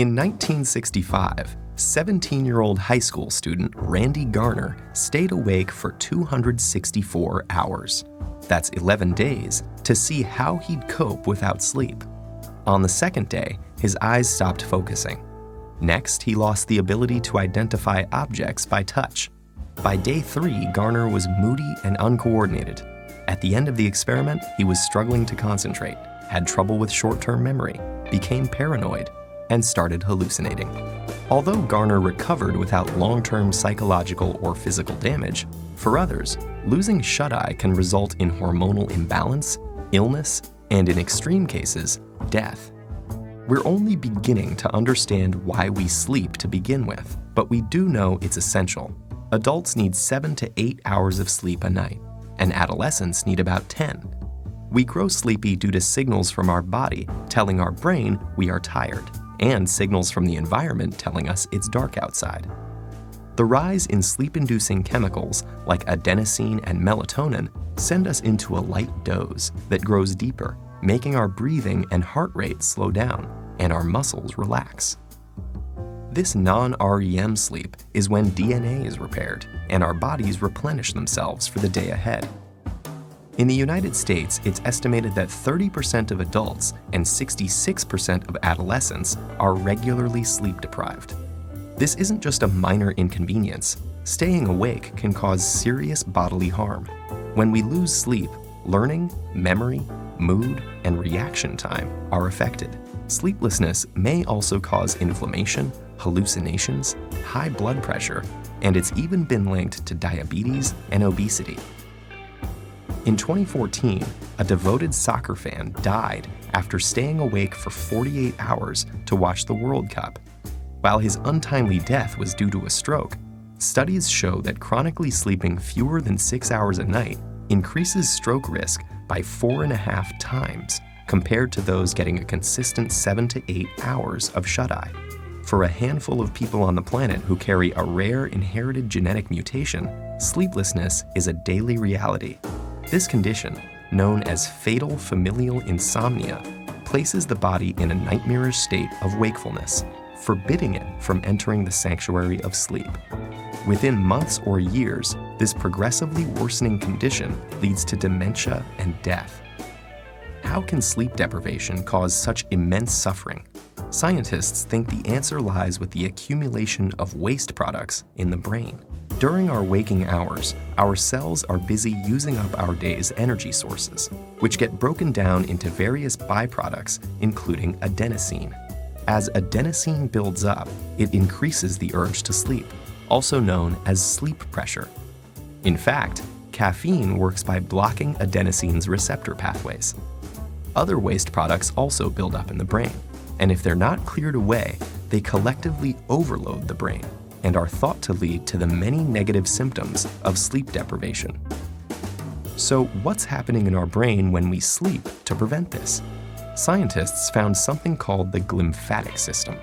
In 1965, 17-year-old high school student Randy Garner stayed awake for 264 hours. That's 11 days to see how he'd cope without sleep. On the second day, his eyes stopped focusing. Next, he lost the ability to identify objects by touch. By day 3, Garner was moody and uncoordinated. At the end of the experiment, he was struggling to concentrate, had trouble with short-term memory, became paranoid, and started hallucinating. Although Garner recovered without long-term psychological or physical damage, for others, losing shut-eye can result in hormonal imbalance, illness, and in extreme cases, death. We're only beginning to understand why we sleep to begin with, but we do know it's essential. Adults need 7 to 8 hours of sleep a night, and adolescents need about 10. We grow sleepy due to signals from our body telling our brain we are tired, and signals from the environment telling us it's dark outside. The rise in sleep-inducing chemicals like adenosine and melatonin send us into a light doze that grows deeper, making our breathing and heart rate slow down and our muscles relax. This non-REM sleep is when DNA is repaired and our bodies replenish themselves for the day ahead. In the United States, it's estimated that 30% of adults and 66% of adolescents are regularly sleep-deprived. This isn't just a minor inconvenience. Staying awake can cause serious bodily harm. When we lose sleep, learning, memory, mood, and reaction time are affected. Sleeplessness may also cause inflammation, hallucinations, high blood pressure, and it's even been linked to diabetes and obesity. In 2014, a devoted soccer fan died after staying awake for 48 hours to watch the World Cup. While his untimely death was due to a stroke, studies show that chronically sleeping fewer than 6 hours a night increases stroke risk by 4.5 times compared to those getting a consistent 7 to 8 hours of shut-eye. For a handful of people on the planet who carry a rare inherited genetic mutation, sleeplessness is a daily reality. This condition, known as fatal familial insomnia, places the body in a nightmarish state of wakefulness, forbidding it from entering the sanctuary of sleep. Within months or years, this progressively worsening condition leads to dementia and death. How can sleep deprivation cause such immense suffering? Scientists think the answer lies with the accumulation of waste products in the brain. During our waking hours, our cells are busy using up our day's energy sources, which get broken down into various byproducts, including adenosine. As adenosine builds up, it increases the urge to sleep, also known as sleep pressure. In fact, caffeine works by blocking adenosine's receptor pathways. Other waste products also build up in the brain, and if they're not cleared away, they collectively overload the brain and are thought to lead to the many negative symptoms of sleep deprivation. So what's happening in our brain when we sleep to prevent this? Scientists found something called the glymphatic system,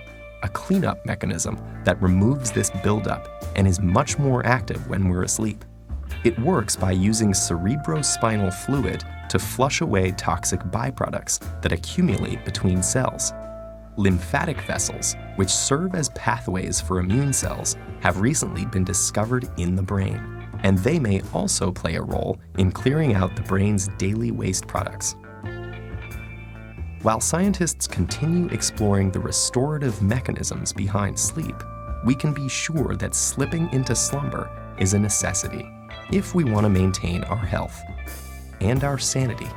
a cleanup mechanism that removes this buildup and is much more active when we're asleep. It works by using cerebrospinal fluid to flush away toxic byproducts that accumulate between cells. Lymphatic vessels, which serve as pathways for immune cells, have recently been discovered in the brain, and they may also play a role in clearing out the brain's daily waste products. While scientists continue exploring the restorative mechanisms behind sleep, we can be sure that slipping into slumber is a necessity if we want to maintain our health and our sanity.